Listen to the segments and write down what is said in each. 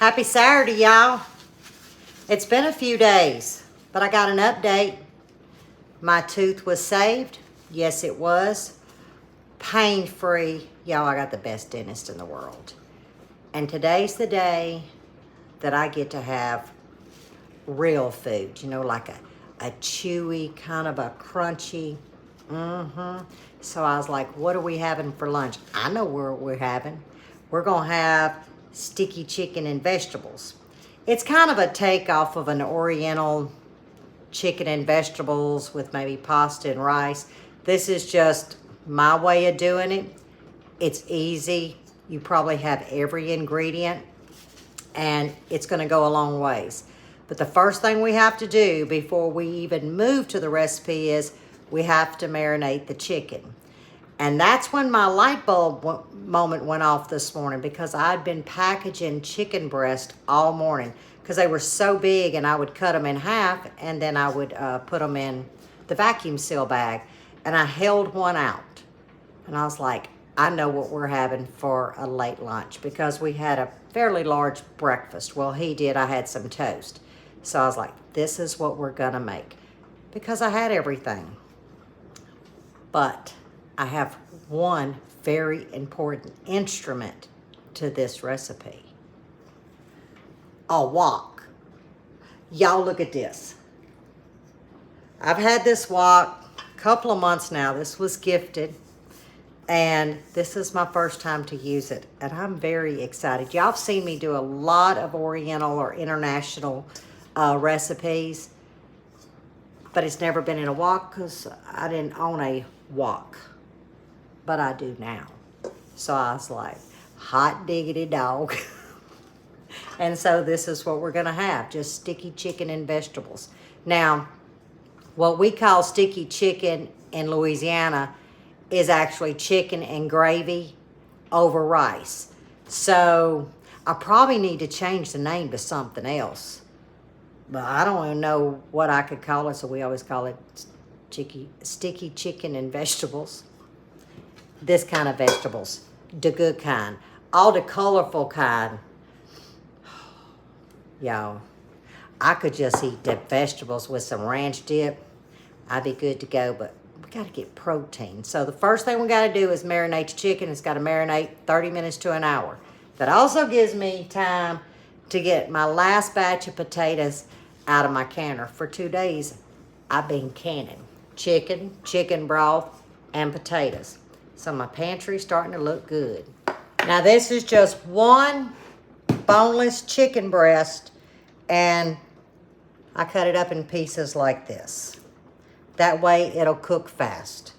Happy Saturday, y'all. It's been a few days, but I got an update. My tooth was saved. Yes, it was. Pain-free. Y'all, I got the best dentist in the world. And today's the day that I get to have real food. You know, like a chewy, kind of a crunchy. So I was like, what are we having for lunch? I know what we're having. We're going to have sticky chicken and vegetables. It's kind of a takeoff of an Oriental chicken and vegetables with maybe pasta and rice. This is just my way of doing it. It's easy. You probably have every ingredient, and it's going to go a long ways. But the first thing we have to do before we even move to the recipe is we have to marinate the chicken. And that's when my light bulb moment went off this morning, because I'd been packaging chicken breast all morning because they were so big, and I would cut them in half and then I would put them in the vacuum seal bag. And I held one out and I was like, I know what we're having for a late lunch, because we had a fairly large breakfast. Well, he did. I had some toast. So I was like, this is what we're gonna make, because I had everything. But I have one very important instrument to this recipe. A wok. Y'all look at this. I've had this wok a couple of months now. This was gifted, and this is my first time to use it, and I'm very excited. Y'all have seen me do a lot of Oriental or international recipes, but it's never been in a wok because I didn't own a wok. But I do now. So I was like, hot diggity dog. And so this is what we're gonna have, just sticky chicken and vegetables. Now, what we call sticky chicken in Louisiana is actually chicken and gravy over rice. So I probably need to change the name to something else. But I don't even know what I could call it, so we always call it sticky chicken and vegetables. This kind of vegetables, the good kind, all the colorful kind. Y'all, I could just eat the vegetables with some ranch dip. I'd be good to go, but we got to get protein. So the first thing we got to do is marinate the chicken. It's got to marinate 30 minutes to an hour. That also gives me time to get my last batch of potatoes out of my canner. For 2 days, I've been canning chicken broth, and potatoes. So my pantry's starting to look good. Now this is just one boneless chicken breast, and I cut it up in pieces like this. That way it'll cook fast.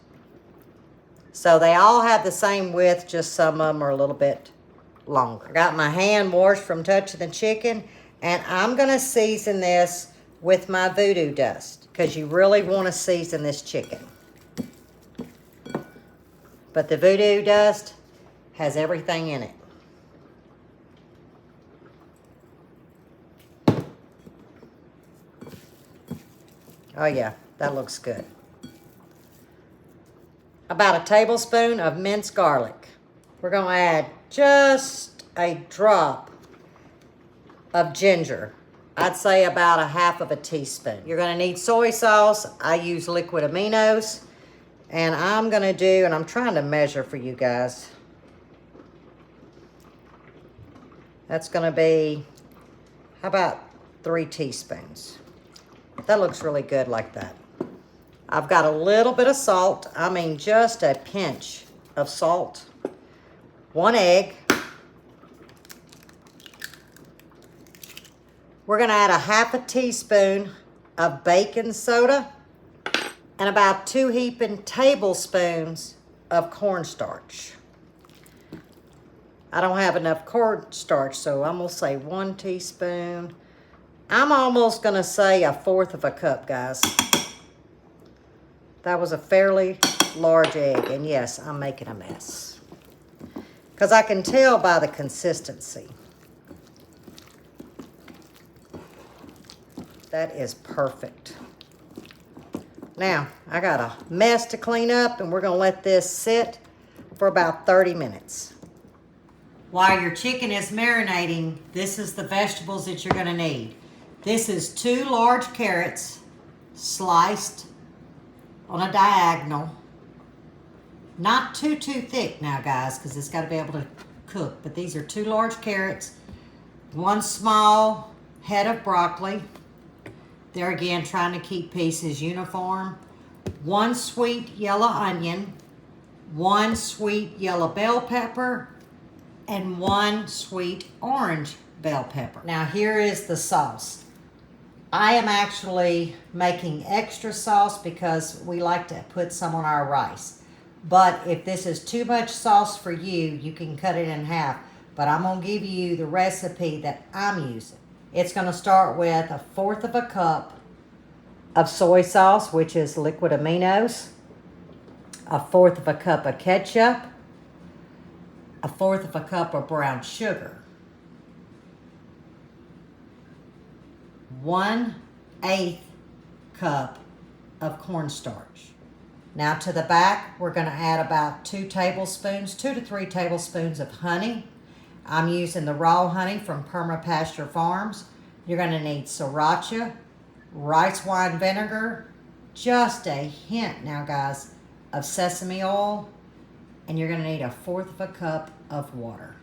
So they all have the same width, just some of them are a little bit longer. I got my hand washed from touching the chicken, and I'm gonna season this with my VOODOO dust, because you really wanna season this chicken. But the VOODOO dust has everything in it. Oh yeah, that looks good. About a tablespoon of minced garlic. We're gonna add just a drop of ginger. I'd say about a half of a teaspoon. You're gonna need soy sauce. I use liquid aminos. And I'm gonna do, and I'm trying to measure for you guys. That's gonna be, how about 3 teaspoons? That looks really good like that. I've got a little bit of salt. I mean, just a pinch of salt. 1 egg. We're gonna add a half a teaspoon of baking soda, and about 2 heaping tablespoons of cornstarch. I don't have enough cornstarch, so I'm gonna say 1 teaspoon. I'm almost gonna say 1/4 of a cup, guys. That was a fairly large egg, and yes, I'm making a mess, because I can tell by the consistency. That is perfect. Now, I got a mess to clean up, and we're gonna let this sit for about 30 minutes. While your chicken is marinating, this is the vegetables that you're gonna need. This is 2 large carrots sliced on a diagonal. Not too thick now, guys, because it's gotta be able to cook. But these are 2 large carrots, 1 small head of broccoli. There again, trying to keep pieces uniform. 1 sweet yellow onion, 1 sweet yellow bell pepper, and 1 sweet orange bell pepper. Now here is the sauce. I am actually making extra sauce because we like to put some on our rice. But if this is too much sauce for you, you can cut it in half. But I'm gonna give you the recipe that I'm using. It's gonna start with 1/4 cup of soy sauce, which is liquid aminos, 1/4 cup of ketchup, 1/4 cup of brown sugar, 1/8 cup of cornstarch. Now to the back, we're going to add about 2 tablespoons, 2 to 3 tablespoons of honey. I'm using the raw honey from Permapasture Farms. You're going to need sriracha, rice wine vinegar, just a hint now, guys, of sesame oil, and you're going to need 1/4 cup of water.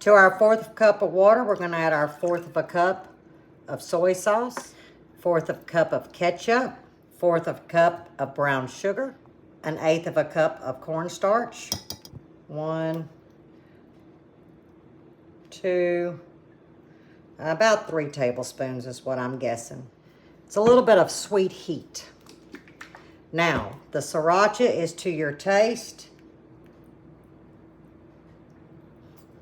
To our 1/4 cup of water, we're going to add our 1/4 cup of soy sauce, 1/4 cup of ketchup, 1/4 cup of brown sugar, 1/8 cup of cornstarch, 1, 2, about 3 tablespoons is what I'm guessing. It's a little bit of sweet heat. Now, the sriracha is to your taste,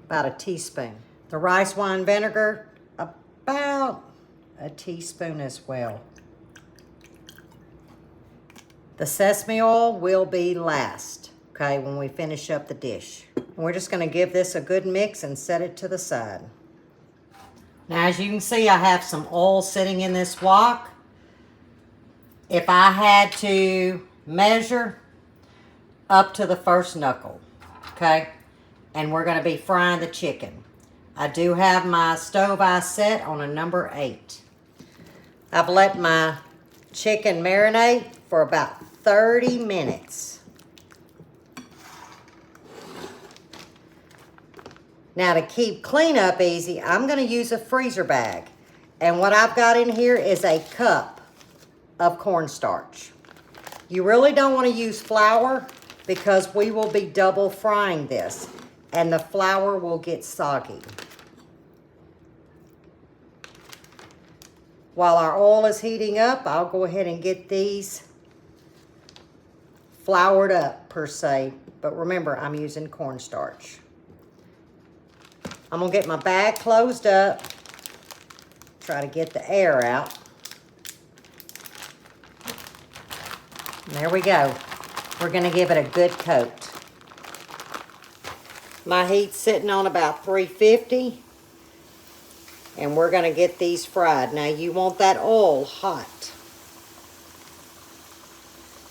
about a teaspoon. The rice wine vinegar, about a teaspoon as well. The sesame oil will be last, okay, when we finish up the dish. And we're just gonna give this a good mix and set it to the side. Now, as you can see, I have some oil sitting in this wok. If I had to measure up to the first knuckle, okay, and we're gonna be frying the chicken. I do have my stove eye set on a number 8. I've let my chicken marinate for about 30 minutes. Now to keep cleanup easy, I'm gonna use a freezer bag. And what I've got in here is a cup of cornstarch. You really don't wanna use flour because we will be double frying this and the flour will get soggy. While our oil is heating up, I'll go ahead and get these floured up per se, but remember I'm using cornstarch. I'm gonna get my bag closed up, try to get the air out. And there we go. We're gonna give it a good coat. My heat's sitting on about 350. And we're gonna get these fried. Now you want that oil hot.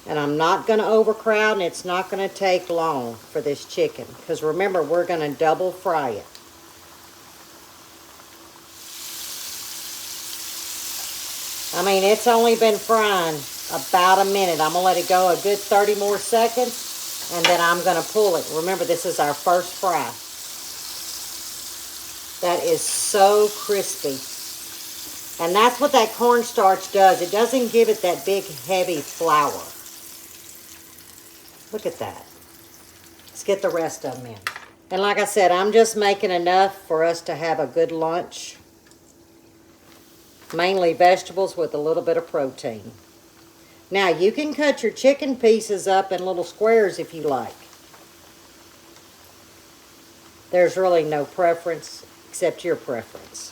And I'm not gonna overcrowd, and it's not gonna take long for this chicken. Because remember, we're gonna double fry it. I mean, it's only been frying about a minute. I'm gonna let it go a good 30 more seconds, and then I'm gonna pull it. Remember, this is our first fry. That is so crispy. And that's what that cornstarch does. It doesn't give it that big, heavy flour. Look at that. Let's get the rest of them in. And like I said, I'm just making enough for us to have a good lunch. Mainly vegetables with a little bit of protein. Now, you can cut your chicken pieces up in little squares if you like. There's really no preference except your preference.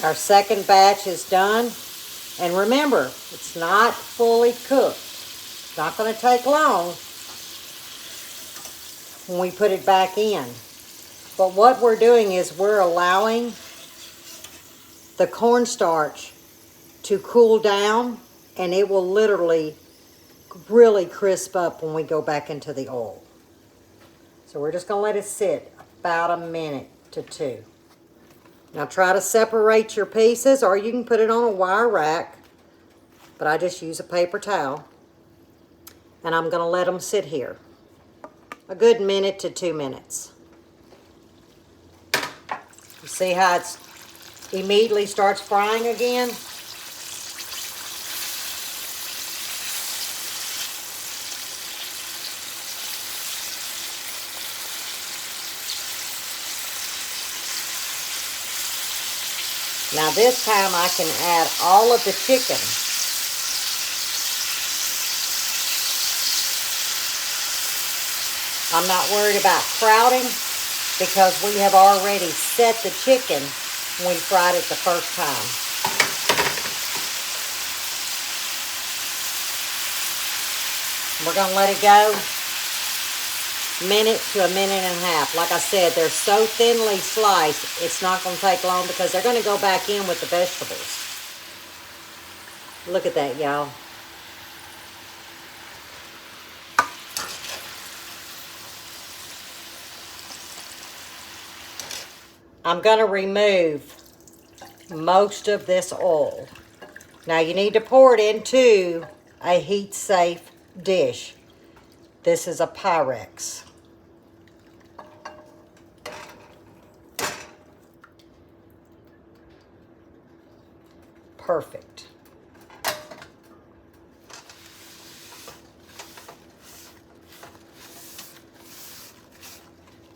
Our second batch is done. And remember, it's not fully cooked. It's not going to take long when we put it back in. But what we're doing is we're allowing the cornstarch to cool down, and it will literally really crisp up when we go back into the oil. So we're just going to let it sit about a minute to 2. Now try to separate your pieces, or you can put it on a wire rack, but I just use a paper towel. And I'm going to let them sit here a good minute to 2 minutes. You see how it immediately starts frying again? Now this time I can add all of the chicken. I'm not worried about crowding because we have already set the chicken when we fried it the first time. We're going to let it go minute to a minute and a half. Like I said, they're so thinly sliced, it's not going to take long because they're going to go back in with the vegetables. Look at that, y'all. I'm going to remove most of this oil. Now you need to pour it into a heat-safe dish. This is a Pyrex. Perfect.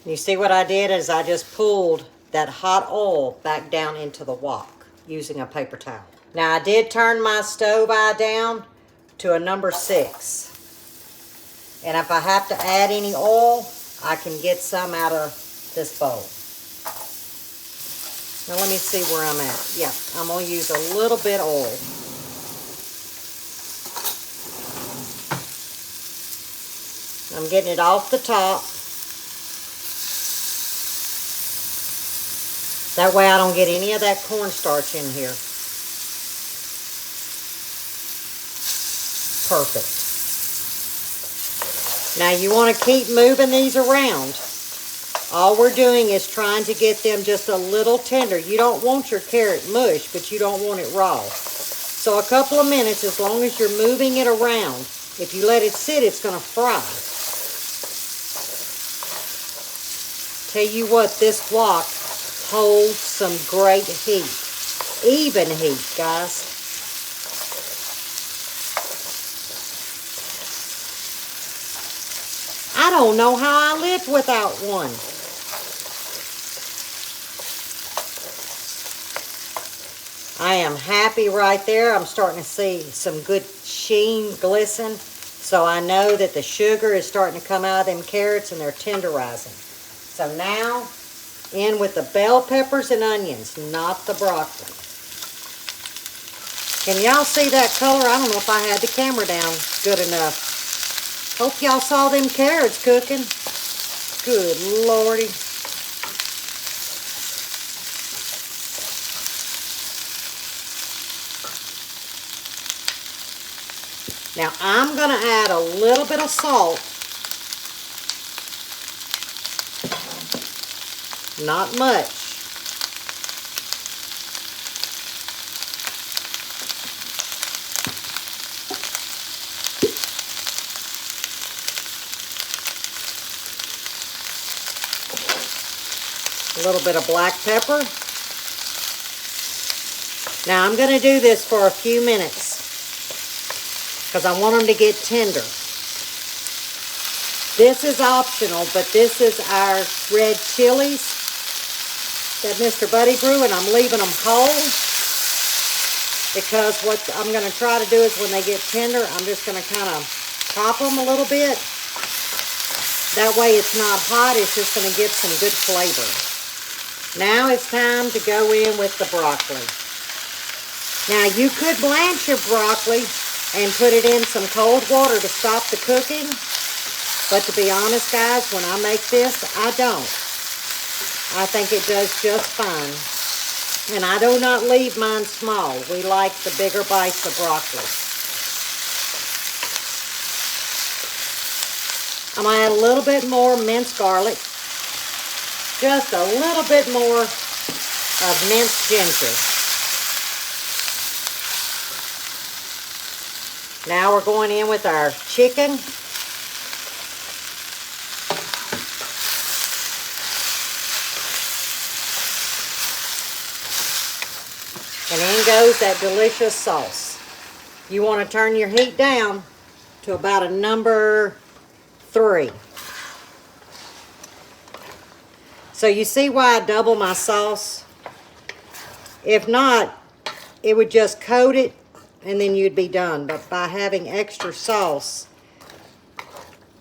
You see what I did is I just pulled that hot oil back down into the wok using a paper towel. Now I did turn my stove eye down to a number 6. And if I have to add any oil, I can get some out of this bowl. Now let me see where I'm at. Yeah, I'm going to use a little bit of oil. I'm getting it off the top. That way I don't get any of that cornstarch in here. Perfect. Now you want to keep moving these around. All we're doing is trying to get them just a little tender. You don't want your carrot mush, but you don't want it raw. So a couple of minutes, as long as you're moving it around. If you let it sit, it's going to fry. Tell you what, this wok holds some great heat. Even heat, guys. I don't know how I lived without one. I am happy right there. I'm starting to see some good sheen, glisten. So I know that the sugar is starting to come out of them carrots and they're tenderizing. So now, in with the bell peppers and onions, not the broccoli. Can y'all see that color? I don't know if I had the camera down good enough. Hope y'all saw them carrots cooking. Good Lordy. Now I'm going to add a little bit of salt. Not much. A little bit of black pepper. Now I'm going to do this for a few minutes because I want them to get tender. This is optional, but this is our red chilies that Mr. Buddy grew, and I'm leaving them whole because what I'm going to try to do is when they get tender, I'm just going to kind of pop them a little bit. That way it's not hot, it's just going to give some good flavor. Now it's time to go in with the broccoli. Now you could blanch your broccoli and put it in some cold water to stop the cooking. But to be honest, guys, when I make this, I don't. I think it does just fine. And I do not leave mine small. We like the bigger bites of broccoli. I'm going to add a little bit more minced garlic. Just a little bit more of minced ginger. Now we're going in with our chicken. And in goes that delicious sauce. You want to turn your heat down to about a number 3. So you see why I double my sauce? If not, it would just coat it and then you'd be done. But by having extra sauce,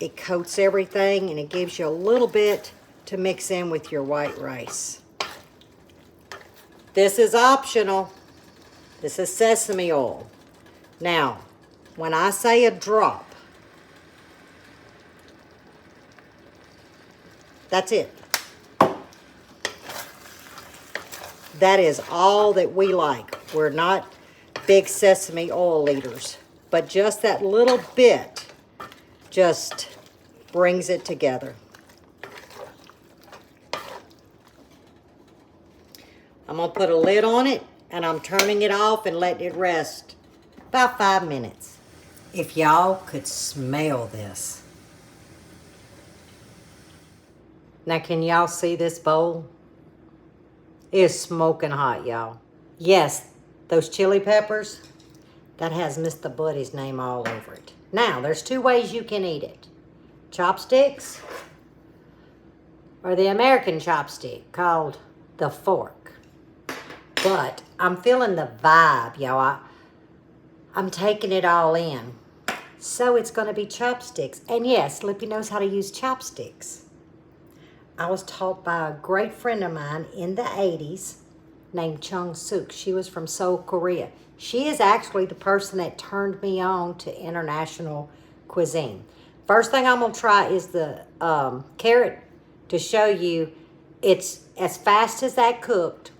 it coats everything and it gives you a little bit to mix in with your white rice. This is optional. This is sesame oil. Now, when I say a drop, that's it. That is all that we like. We're not big sesame oil eaters, but just that little bit just brings it together. I'm going to put a lid on it, and I'm turning it off and letting it rest about 5 minutes. If y'all could smell this. Now, can y'all see this bowl? It is smoking hot, y'all. Yes, those chili peppers, that has Mr. Buddy's name all over it. Now, there's 2 ways you can eat it. Chopsticks or the American chopstick called the fork. But I'm feeling the vibe, y'all. I'm taking it all in. So it's going to be chopsticks. And yes, Lippy knows how to use chopsticks. I was taught by a great friend of mine in the 80s named Chung Suk. She was from Seoul, Korea. She is actually the person that turned me on to international cuisine. First thing I'm going to try is the carrot to show you it's as fast as that cooked.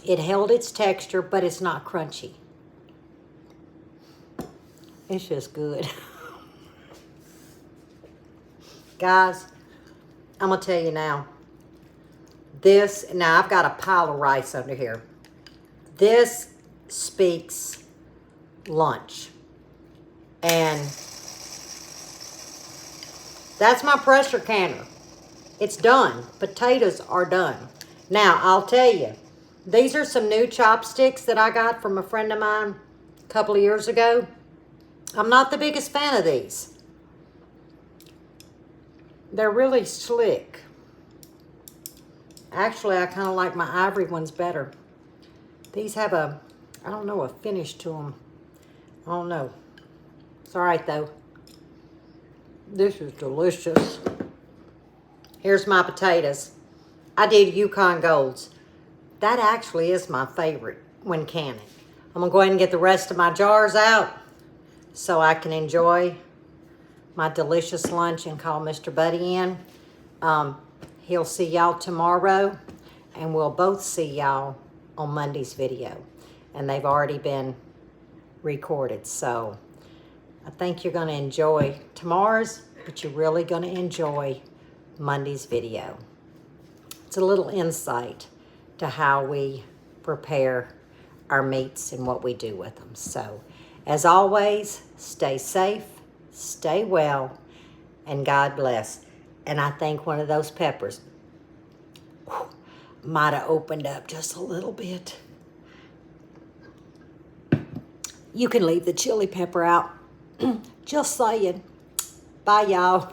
It held its texture, but it's not crunchy. It's just good. Guys, I'm going to tell you now. Now I've got a pile of rice under here. This speaks lunch. And that's my pressure canner. It's done. Potatoes are done. Now, I'll tell you, these are some new chopsticks that I got from a friend of mine a couple of years ago. I'm not the biggest fan of these. They're really slick. Actually, I kind of like my ivory ones better. These have a, I don't know, a finish to them. I don't know. It's all right, though. This is delicious. Here's my potatoes. I did Yukon Golds. That actually is my favorite when canning. I'm going to go ahead and get the rest of my jars out so I can enjoy my delicious lunch and call Mr. Buddy in. He'll see y'all tomorrow, and we'll both see y'all on Monday's video. And they've already been recorded, so I think you're going to enjoy tomorrow's, but you're really going to enjoy Monday's video. It's a little insight to how we prepare our meats and what we do with them. So, as always, stay safe, stay well, and God bless. And I think one of those peppers might have opened up just a little bit. You can leave the chili pepper out. Just saying. Bye, y'all.